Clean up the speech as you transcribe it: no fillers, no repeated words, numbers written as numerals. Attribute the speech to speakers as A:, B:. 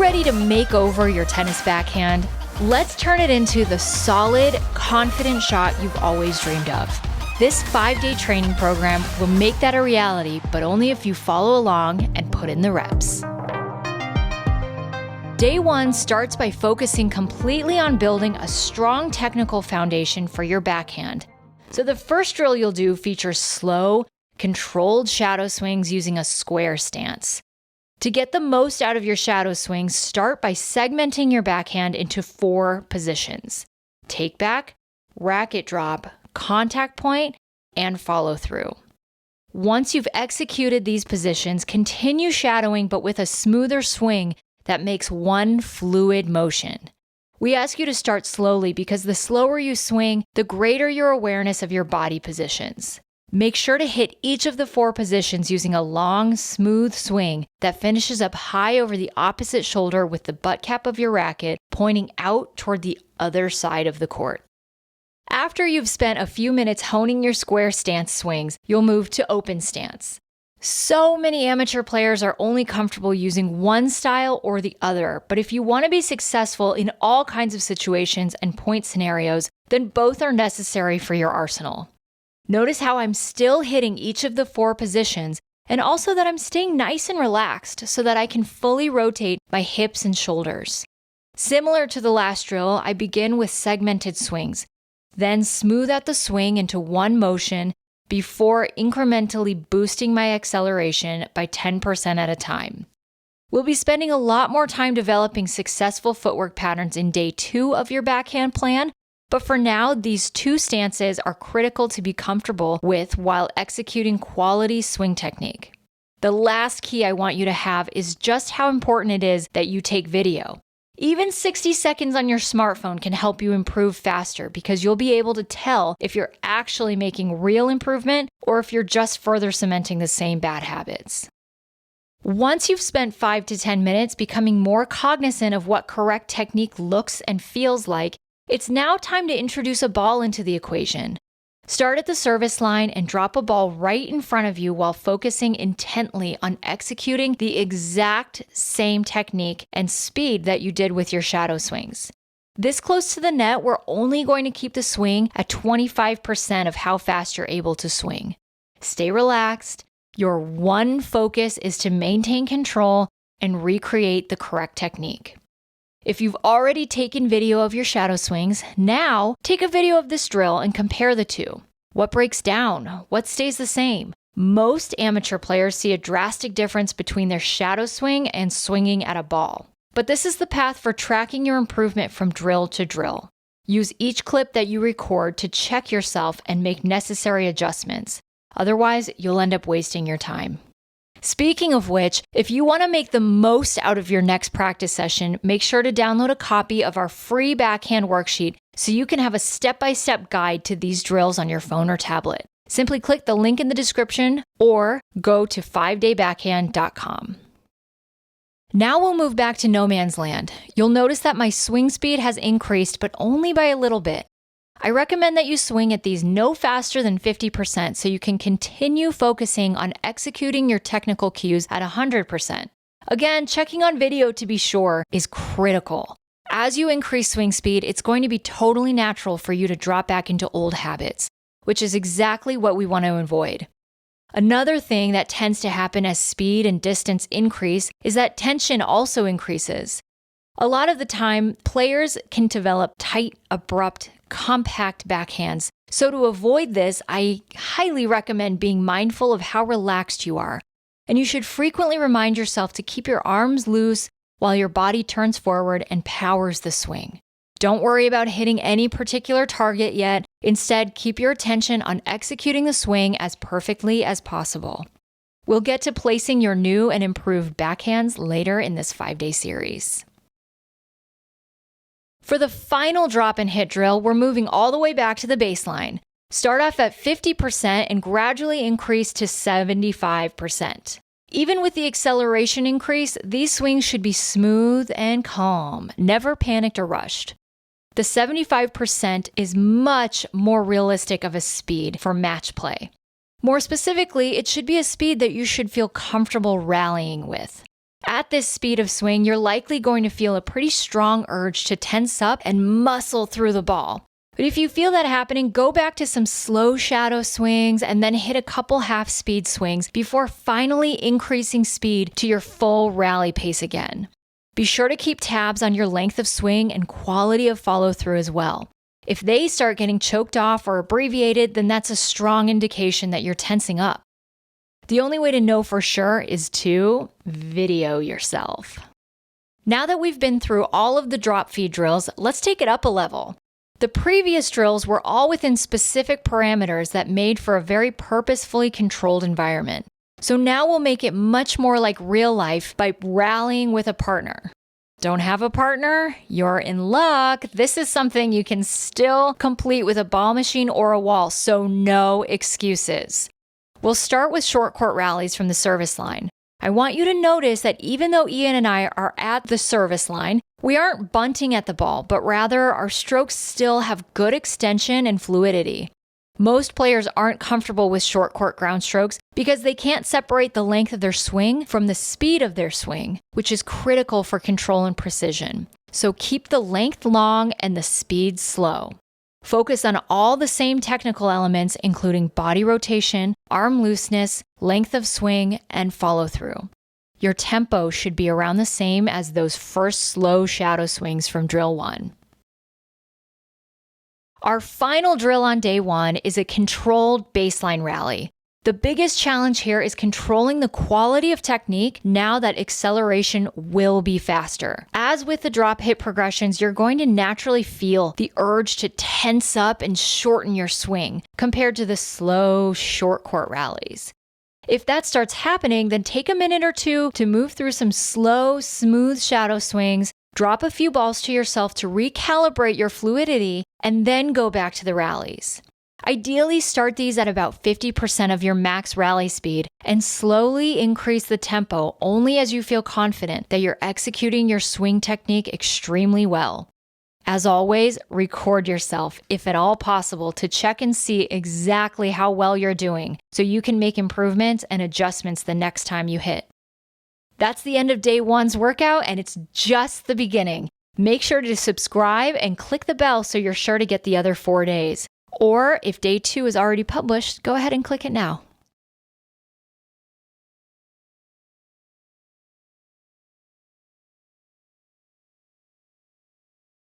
A: ready to make over your tennis backhand? Let's turn it into the solid, confident shot you've always dreamed of. This 5-day training program will make that a reality, but only if you follow along and put in the reps. Day 1 starts by focusing completely on building a strong technical foundation for your backhand. So the first drill you'll do features slow, controlled shadow swings using a square stance. To get the most out of your shadow swings, start by segmenting your backhand into 4 positions: take back, racket drop, contact point, and follow through. Once you've executed these positions, continue shadowing but with a smoother swing that makes one fluid motion. We ask you to start slowly because the slower you swing, the greater your awareness of your body positions. Make sure to hit each of the 4 positions using a long, smooth swing that finishes up high over the opposite shoulder with the butt cap of your racket pointing out toward the other side of the court. After you've spent a few minutes honing your square stance swings, you'll move to open stance. So many amateur players are only comfortable using one style or the other, but if you want to be successful in all kinds of situations and point scenarios, then both are necessary for your arsenal. Notice how I'm still hitting each of the 4 positions, and also that I'm staying nice and relaxed so that I can fully rotate my hips and shoulders. Similar to the last drill, I begin with segmented swings, then smooth out the swing into one motion before incrementally boosting my acceleration by 10% at a time. We'll be spending a lot more time developing successful footwork patterns in day 2 of your backhand plan, but for now, these 2 stances are critical to be comfortable with while executing quality swing technique. The last key I want you to have is just how important it is that you take video. Even 60 seconds on your smartphone can help you improve faster because you'll be able to tell if you're actually making real improvement or if you're just further cementing the same bad habits. Once you've spent 5 to 10 minutes becoming more cognizant of what correct technique looks and feels like, it's now time to introduce a ball into the equation. Start at the service line and drop a ball right in front of you while focusing intently on executing the exact same technique and speed that you did with your shadow swings. This close to the net, we're only going to keep the swing at 25% of how fast you're able to swing. Stay relaxed. Your one focus is to maintain control and recreate the correct technique. If you've already taken video of your shadow swings, now take a video of this drill and compare the 2. What breaks down? What stays the same? Most amateur players see a drastic difference between their shadow swing and swinging at a ball. But this is the path for tracking your improvement from drill to drill. Use each clip that you record to check yourself and make necessary adjustments. Otherwise, you'll end up wasting your time. Speaking of which, if you want to make the most out of your next practice session, make sure to download a copy of our free backhand worksheet so you can have a step-by-step guide to these drills on your phone or tablet. Simply click the link in the description or go to 5daybackhand.com. Now we'll move back to no man's land. You'll notice that my swing speed has increased, but only by a little bit. I recommend that you swing at these no faster than 50% so you can continue focusing on executing your technical cues at 100%. Again, checking on video to be sure is critical. As you increase swing speed, it's going to be totally natural for you to drop back into old habits, which is exactly what we want to avoid. Another thing that tends to happen as speed and distance increase is that tension also increases. A lot of the time, players can develop tight, abrupt, compact backhands. So to avoid this, I highly recommend being mindful of how relaxed you are. And you should frequently remind yourself to keep your arms loose while your body turns forward and powers the swing. Don't worry about hitting any particular target yet. Instead, keep your attention on executing the swing as perfectly as possible. We'll get to placing your new and improved backhands later in this 5-day series. For the final drop and hit drill, we're moving all the way back to the baseline. Start off at 50% and gradually increase to 75%. Even with the acceleration increase, these swings should be smooth and calm, never panicked or rushed. The 75% is much more realistic of a speed for match play. More specifically, it should be a speed that you should feel comfortable rallying with. At this speed of swing, you're likely going to feel a pretty strong urge to tense up and muscle through the ball. But if you feel that happening, go back to some slow shadow swings and then hit a couple half-speed swings before finally increasing speed to your full rally pace again. Be sure to keep tabs on your length of swing and quality of follow-through as well. If they start getting choked off or abbreviated, then that's a strong indication that you're tensing up. The only way to know for sure is to video yourself. Now that we've been through all of the drop feed drills, let's take it up a level. The previous drills were all within specific parameters that made for a very purposefully controlled environment. So now we'll make it much more like real life by rallying with a partner. Don't have a partner? You're in luck. This is something you can still complete with a ball machine or a wall, so no excuses. We'll start with short court rallies from the service line. I want you to notice that even though Ian and I are at the service line, we aren't bunting at the ball, but rather our strokes still have good extension and fluidity. Most players aren't comfortable with short court ground strokes because they can't separate the length of their swing from the speed of their swing, which is critical for control and precision. So keep the length long and the speed slow. Focus on all the same technical elements, including body rotation, arm looseness, length of swing, and follow-through. Your tempo should be around the same as those first slow shadow swings from drill 1. Our final drill on day 1 is a controlled baseline rally. The biggest challenge here is controlling the quality of technique now that acceleration will be faster. As with the drop hit progressions, you're going to naturally feel the urge to tense up and shorten your swing compared to the slow, short court rallies. If that starts happening, then take a minute or two to move through some slow, smooth shadow swings, drop a few balls to yourself to recalibrate your fluidity, and then go back to the rallies. Ideally, start these at about 50% of your max rally speed and slowly increase the tempo only as you feel confident that you're executing your swing technique extremely well. As always, record yourself, if at all possible, to check and see exactly how well you're doing so you can make improvements and adjustments the next time you hit. That's the end of day 1's workout, and it's just the beginning. Make sure to subscribe and click the bell so you're sure to get the other 4 days. Or if day 2 is already published, go ahead and click it now.